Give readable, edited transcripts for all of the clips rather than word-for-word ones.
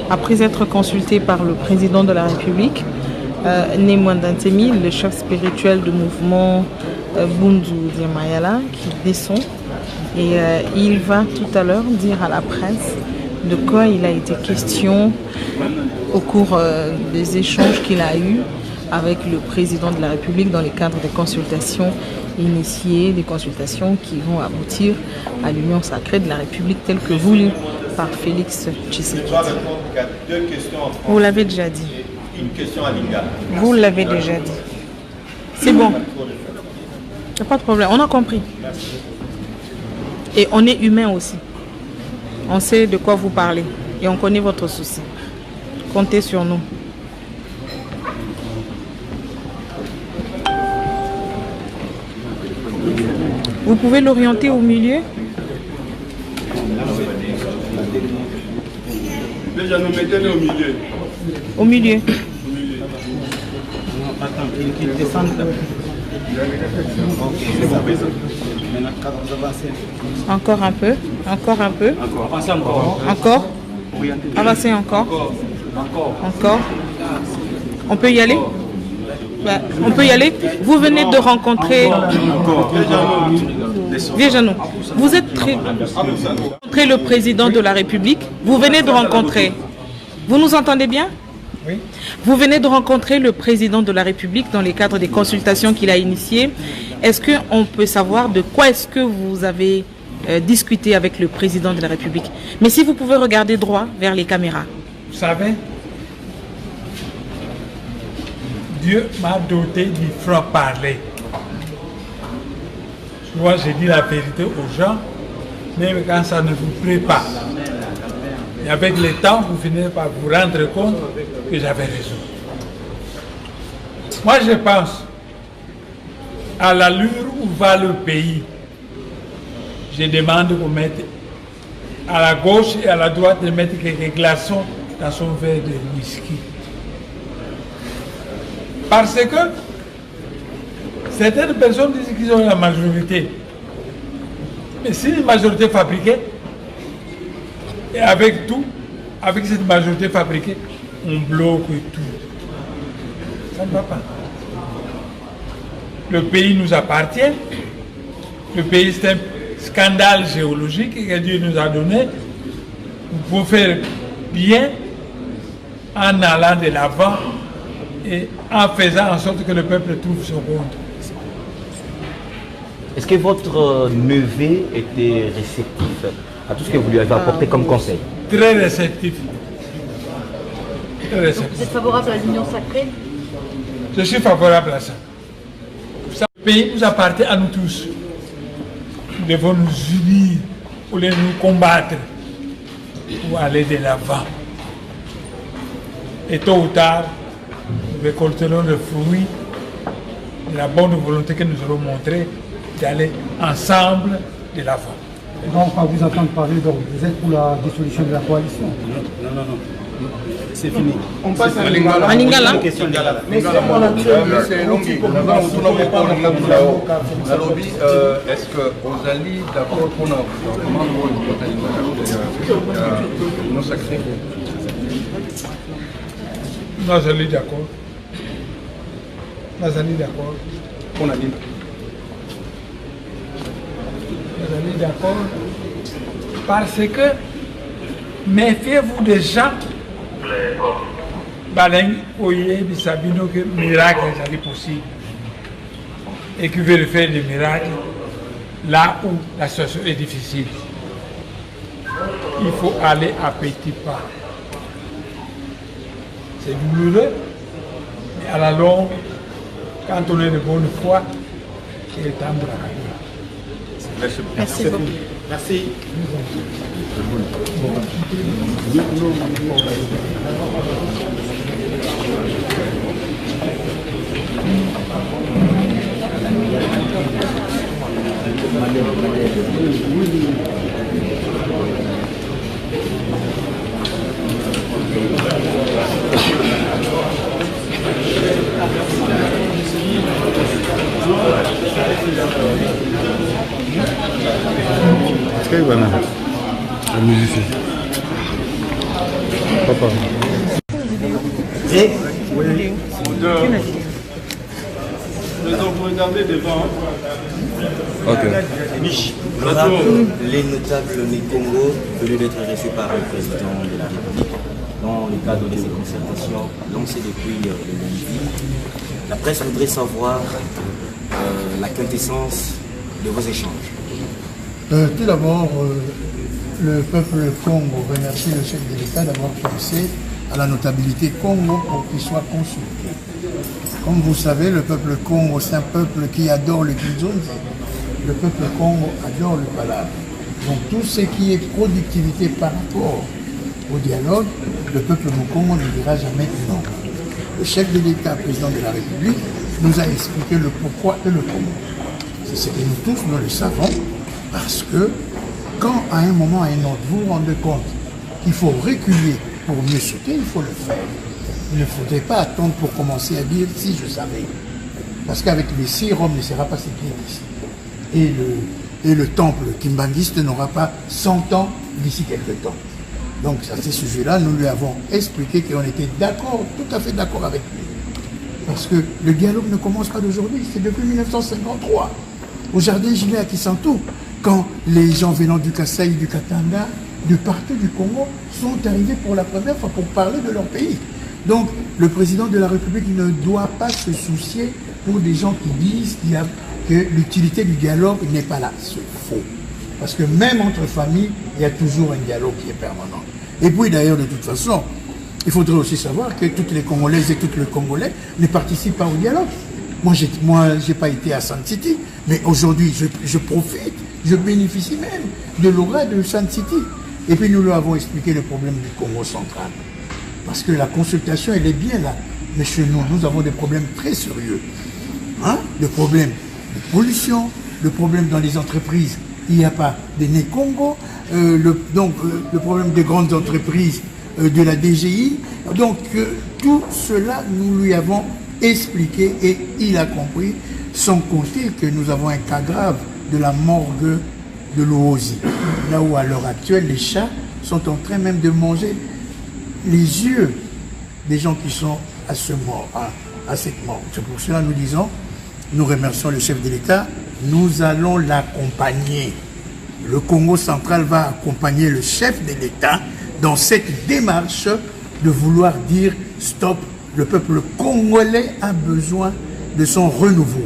après être consulté par le président de la République, Némouanda Ntemi, le chef spirituel du mouvement Bundu Diamayala, qui descend. Et il va tout à l'heure dire à la presse de quoi il a été question au cours des échanges qu'il a eus avec le président de la République dans le cadre des consultations initiées, des consultations qui vont aboutir à l'union sacrée de la République telle que voulue par Félix Tshisekedi. Vous l'avez déjà dit. Une question à Lingala. Vous l'avez déjà dit. C'est bon. Il n'y a pas de problème. On a compris. Et on est humain aussi. On sait de quoi vous parlez. Et on connaît votre souci. Comptez sur nous. Vous pouvez l'orienter au milieu. Déjà, nous mettez-le au milieu. Au milieu. Attends, qu'il descende. Ok, c'est bon. Maintenant, vous avancez. Encore un peu. Encore un peu. Encore. Avancez encore. Encore. Avancez encore. Encore. On peut y aller? On peut y aller. Vous venez de rencontrer... Viens, vous êtes rencontré le président de la République. Vous venez de rencontrer... Vous nous entendez bien? Oui. Vous venez de rencontrer le président de la République dans le cadre des consultations qu'il a initiées. Est-ce qu'on peut savoir de quoi est-ce que vous avez discuté avec le président de la République? Mais si vous pouvez regarder droit vers les caméras. Vous savez, Dieu m'a doté du franc-parler. Moi, j'ai dit la vérité aux gens, même quand ça ne vous plaît pas. Et avec le temps, vous finissez par vous rendre compte que j'avais raison. Moi, je pense à l'allure où va le pays. Je demande qu'on mette à la gauche et à la droite de mettre quelques glaçons dans son verre de whisky. Parce que certaines personnes disent qu'ils ont la majorité. Mais si une majorité fabriquée, et avec tout, avec cette majorité fabriquée, on bloque tout. Ça ne va pas. Le pays nous appartient. Le pays, c'est un scandale géologique que Dieu nous a donné. Nous pouvons faire bien en allant de l'avant et en faisant en sorte que le peuple trouve son compte. Est-ce que votre neveu était réceptif à tout ce que vous lui avez apporté comme conseil? Très réceptif. Très Vous réceptif. êtes favorable à l'union sacrée? Je suis favorable à ça. Le pays nous appartient à nous tous. Nous devons nous unir pour nous combattre, pour aller de l'avant. Et tôt ou tard, nous récolterons le fruit de la bonne volonté que nous aurons montrée d'aller ensemble de l'avant. Donc, quand vous entendez parler, donc, vous êtes pour la dissolution de la coalition? Non. C'est fini. On passe à Lingala. Lingala. Est-ce que vous allez d'accord pour nous sacré? Nous allons d'accord. Nous allons d'accord. On a dit. Nous allons d'accord. Parce que méfiez-vous des gens. Baleng Oye Bisabino que miracle est possible. Et qui veut faire des miracles là où la situation est difficile. Il faut aller à petits pas. C'est douloureux, mais à la longue, quand on est de bonne foi, c'est le temps de la vie. Merci beaucoup. Merci. Voilà, la musicien. D'accord. Et vous regardez devant. Ok. Les notables du Congo venus d'être reçus par le président de la République dans le cadre de ces concertations lancées depuis le lundi. La presse voudrait savoir la quintessence de vos échanges. Tout d'abord, le peuple Congo remercie le chef de l'État d'avoir pensé à la notabilité Congo pour qu'il soit consulté. Comme vous savez, le peuple Congo, c'est un peuple qui adore le Kizunzi. Le peuple Congo adore le palabre. Donc tout ce qui est productivité par rapport au dialogue, le peuple Congo ne dira jamais non. Le chef de l'État, président de la République, nous a expliqué le pourquoi et le comment. C'est ce que nous tous, nous le savons, parce que quand à un moment ou à un autre, vous vous rendez compte qu'il faut reculer pour mieux sauter, il faut le faire. Il ne faudrait pas attendre pour commencer à dire si je savais. Parce qu'avec les 6, Rome ne sera pas ce qui est ici. Et le temple kimbangiste n'aura pas 100 ans d'ici quelques temps. Donc à ce sujet-là, nous lui avons expliqué qu'on était d'accord, tout à fait d'accord avec lui. Parce que le dialogue ne commence pas d'aujourd'hui, c'est depuis 1953. Au jardin Gilet à Kisantou, quand les gens venant du Kasaï, du Katanga, de partout du Congo, sont arrivés pour la première fois pour parler de leur pays. Donc le président de la République ne doit pas se soucier pour des gens qui disent que l'utilité du dialogue n'est pas là. C'est faux. Parce que même entre familles, il y a toujours un dialogue qui est permanent. Et puis d'ailleurs, de toute façon, il faudrait aussi savoir que toutes les Congolaises et tous les Congolais ne participent pas au dialogue. Moi, je n'ai pas été à Sun City, mais aujourd'hui, je profite, je bénéficie même de l'aura de Sun City. Et puis nous lui avons expliqué le problème du Congo central. Parce que la consultation, elle est bien là. Mais chez nous, nous avons des problèmes très sérieux. Hein? Le problème de pollution, le problème dans les entreprises, il n'y a pas de nez Congo, le problème des grandes entreprises de la DGI. Donc tout cela, nous lui avons expliqué et il a compris, sans compter que nous avons un cas grave de la morgue de l'Ouosi. Là où à l'heure actuelle, les chats sont en train même de manger les yeux des gens qui sont à cette mort. C'est pour cela que nous disons, nous remercions le chef de l'État, nous allons l'accompagner. Le Congo central va accompagner le chef de l'État dans cette démarche de vouloir dire stop, le peuple congolais a besoin de son renouveau.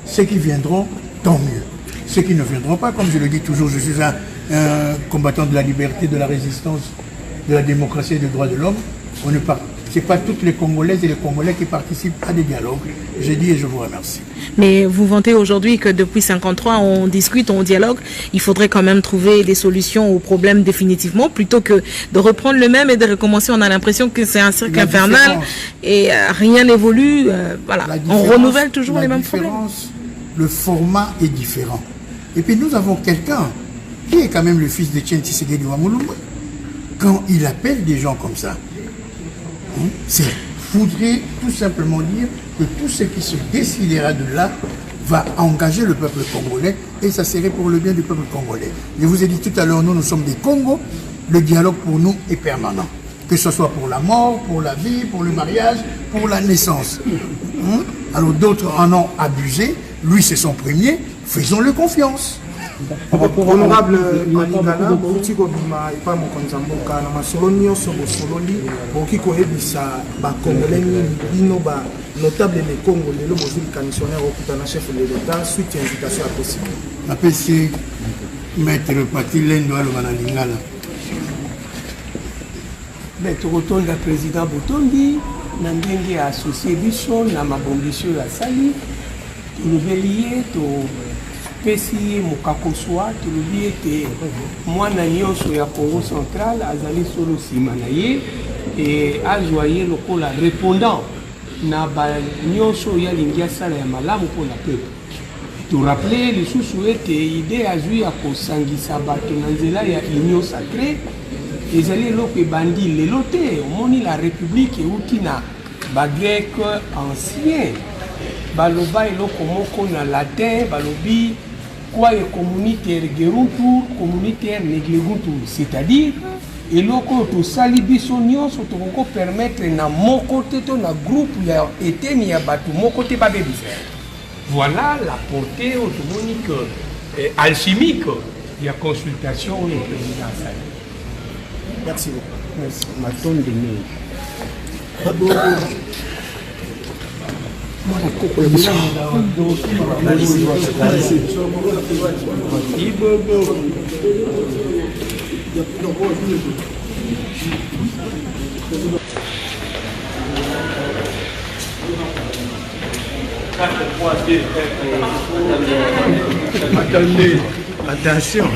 Ceux qui viendront, tant mieux. Ceux qui ne viendront pas, comme je le dis toujours, je suis un combattant de la liberté, de la résistance, de la démocratie et des droits de l'homme. Ce n'est pas toutes les Congolaises et les Congolais qui participent à des dialogues. J'ai dit et je vous remercie. Mais vous vantez aujourd'hui que depuis 1953, on discute, on dialogue. Il faudrait quand même trouver des solutions aux problèmes définitivement, plutôt que de reprendre le même et de recommencer. On a l'impression que c'est un cercle infernal et rien n'évolue. Voilà, on renouvelle toujours les mêmes problèmes. Le format est différent. Et puis nous avons quelqu'un qui est quand même le fils de Tien Tshisekedi Wamulumba. Quand il appelle des gens comme ça, il faudrait tout simplement dire que tout ce qui se décidera de là va engager le peuple congolais et ça serait pour le bien du peuple congolais. Je vous ai dit tout à l'heure, nous sommes des Congos, le dialogue pour nous est permanent. Que ce soit pour la mort, pour la vie, pour le mariage, pour la naissance. Alors d'autres en ont abusé, lui c'est son premier, faisons-le confiance. Honorable Malingala, bauti kobima epa mokonzi mboka na masolo nyonso bosololi boki koyebisa bakongolais bino ba notable le Congo lelo bozuli commissionnaire okutana chef de l'État suite invitation à possible. Apesi maître Pati Lendo aloba na Lingala. Maître Rotonda président Botondi na ndenge associé biso na mabongiso ya sali tolobeli to pesi mokakoswa tolobi ete mwana nyonso ya Congo central azali solo nsima na ye e azwa ye lokola répondant na banyonso oyo alingi asala ya malamu mpona peuple. Torappele lisusu ete ide azwi ya kosangisa bato na nzela ya union sacré ezali eloko ebandi lelo te. Omoni la république euti na bagrec ancien baloba eloko moko na latin balobi quoi est communautaire Geruntur, communautaire Negleguntur, c'est-à-dire eloko tosali biso nyonso tokoko permettre na moko te to na groupe ya eteni ya bato moko te babebisa. Voilà la portée automonique alchimique de la consultation au président Sali. Merci beaucoup. Merci. Maton de mai. Attendez, attention.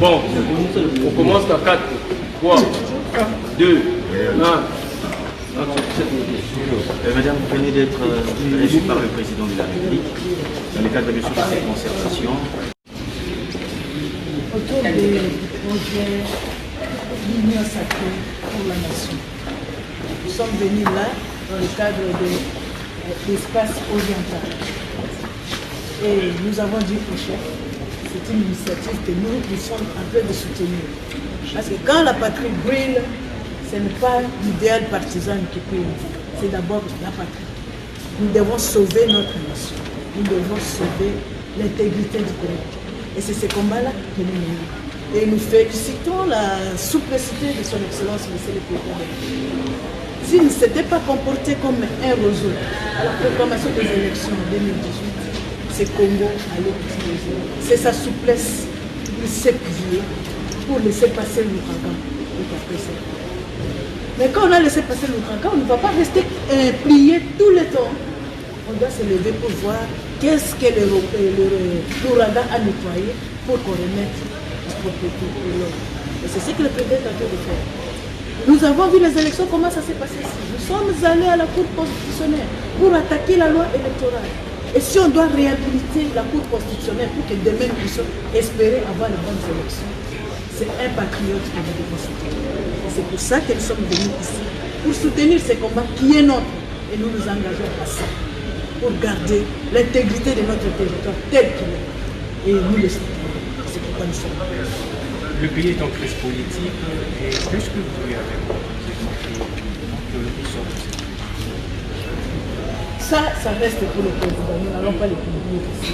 Bon, on commence à 4, 3, 2, 1. Madame, vous venez d'être reçue par le président de la République dans le cadre de cette concertation. Autour des projets l'Union sacrée pour la nation. Nous sommes venus là dans le cadre de l'espace oriental. Et nous avons dit au chef, c'est une initiative que nous sommes en train de soutenir. Parce que quand la patrie brûle, ce n'est pas l'idéal partisan qui brûle, c'est d'abord la patrie. Nous devons sauver notre nation, nous devons sauver l'intégrité du pays. Et c'est ce combat-là que nous menons. Et nous félicitons la souplicité de son Excellence, Monsieur le Président. S'il ne s'était pas comporté comme un roseau à la proclamation des élections en 2018, c'est Congo allait utiliser. C'est sa souplesse, il s'est plié pour laisser passer l'ouragan. Mais quand on a laissé passer l'ouragan, on ne va pas rester plié tout le temps. On doit se lever pour voir qu'est-ce que l'ouragan a nettoyé pour qu'on remette la propriété de l'homme. Et c'est ce que le président est en train de faire. Nous avons vu les élections, comment ça s'est passé ici. Nous sommes allés à la Cour constitutionnelle pour attaquer la loi électorale. Et si on doit réhabiliter la Cour constitutionnelle pour que demain nous puissions espérer avoir les bonnes élections, c'est un patriote que nous devons soutenir. Et c'est pour ça que nous sommes venus ici, pour soutenir ce combat qui est nôtre. Et nous nous engageons à ça, pour garder l'intégrité de notre territoire tel qu'il est. Et nous le soutenons. C'est pourquoi nous sommes là. Le pays est en crise politique et qu'est-ce que vous voulez avec moi? Ça reste pour le président. Nous n'allons pas les publier ici.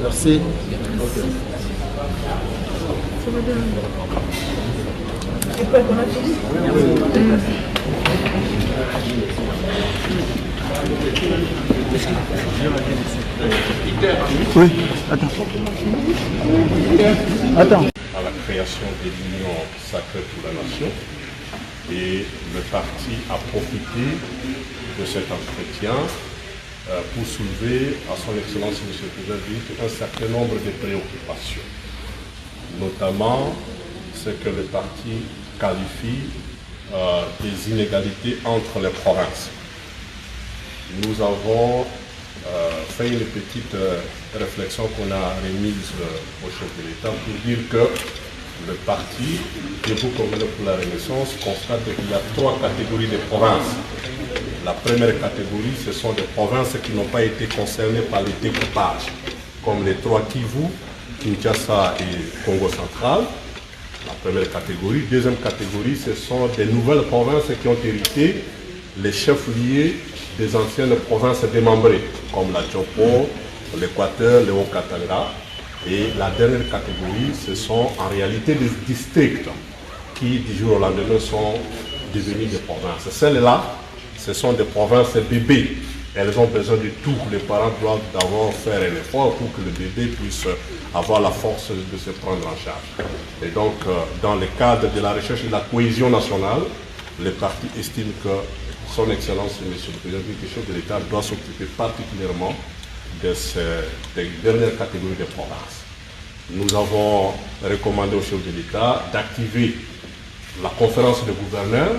Merci. Tu crois qu'on a fini? Oui, attends. Attends. À la création de l'Union sacrée pour la nation. Et le parti a profité de cet entretien pour soulever à son Excellence M. le Président un certain nombre de préoccupations, notamment ce que le parti qualifie des inégalités entre les provinces. Nous avons fait une petite réflexion qu'on a remise au chef de l'État pour dire que le parti Debout Congolais pour la Renaissance constate qu'il y a 3 catégories de provinces. La première catégorie, ce sont des provinces qui n'ont pas été concernées par le découpage, comme les 3 Kivu, Kinshasa et Congo central. La première catégorie. Deuxième catégorie, ce sont des nouvelles provinces qui ont hérité les chefs-lieux des anciennes provinces démembrées, comme la Djopo, l'Équateur, le Haut-Katanga. Et la dernière catégorie, ce sont en réalité des districts qui, du jour au lendemain, sont devenus des provinces. Celles-là, ce sont des provinces bébés. Elles ont besoin de tout. Les parents doivent d'abord faire un effort pour que le bébé puisse avoir la force de se prendre en charge. Et donc, dans le cadre de la recherche de la cohésion nationale, le parti estime que son Excellence, M. le Président du chef de l'État, doit s'occuper particulièrement de ces dernières catégories de provinces. Nous avons recommandé au chef de l'État d'activer la conférence de gouverneurs,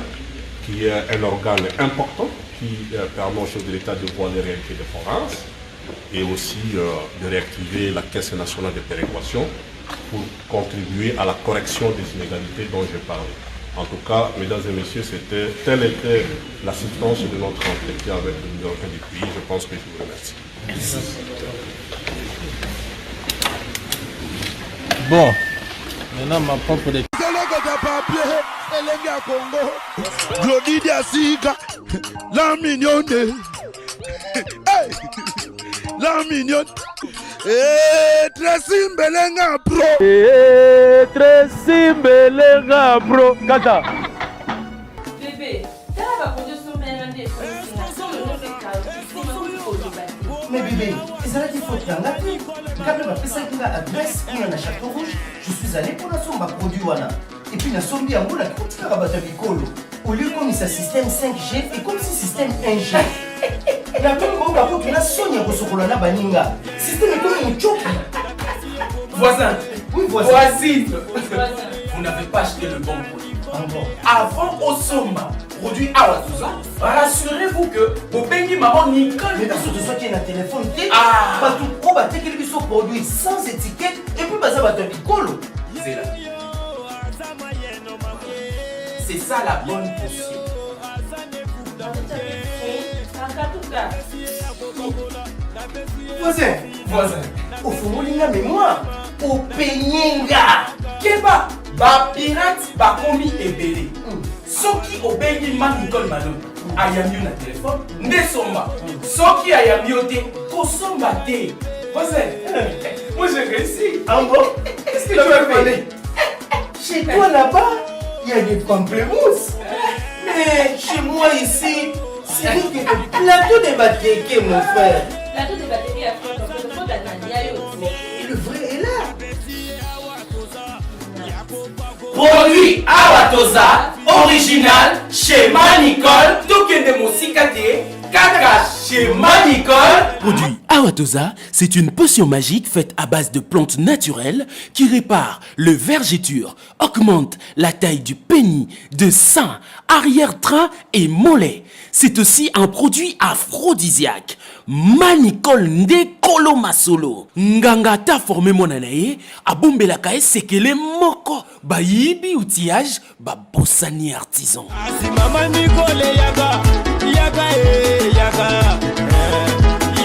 qui est un organe important qui permet au chef de l'État de voir les réalités des provinces. et aussi de réactiver la Caisse nationale de péréquation pour contribuer à la correction des inégalités dont j'ai parlé. En tout cas, mesdames et messieurs, telle était la substance de notre entretien avec le ministre du pays. Je pense que je vous remercie. Merci. Bon, maintenant ma propre la mignonne, la mignonne, Tracy Mbelenga bro, Tracy Mbelenga bro, Kata. Bébé, t'as la production mais bébé, ils allaient dire faut qu'il y en a plus. Quand même, après ça, il y a adresse, il y a Château Rouge. Je suis allé pour la sombre produit. Et puis, il y a sombi en haut, là, qui est à Bicolo. Au lieu comme c'est un système 5G et comme si système 1G. Il y a même beaucoup de Sonia Rosokolana Baninga. Système est comme une choc. Voisin. Oui, voisin. Voisine. Vous n'avez pas acheté le bon produit. Avant Osoma, produit Awatuza, rassurez-vous que vous payez maman Nicole. Mais parce que ce soit qui est un téléphone, parce que on va dire qu'ils sont produits sans étiquette et puis ça va te Bicolo. C'est ça la bonne potion. Voisin. Au fond, il y a mémoire. Au peigninga. Keba, ba pirate, ba komi ebele. Soki obengi man Nicole Malone, ayami na téléphone, ndesomba. Soki ayami ote, kosomba te. Voisin, moi j'ai réussi. En bon, qu'est-ce que tu veux parler? Chez toi là-bas, il y a des pamplemousses. Mais chez moi ici, c'est le plateau de Batéké, mon frère. Plateau de Batéké à France, le vrai est là. Produit Awatoza, original chez Manicole, Tokende Mosikate, Kaka chez Manicole. Produit Awatoza, c'est une potion magique faite à base de plantes naturelles qui répare le vergeture, augmente la taille du pénis, de sein, arrière-train et mollet. C'est aussi un produit aphrodisiaque. Manicole nde kolo masolo. Nganga ta formé monanaye, abombela kae sekele moko. Bayibi outillage, babosani artisan. Mama Nicole yaga, yaga, yaga,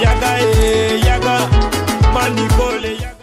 yaga, yaga, Manicole yaga.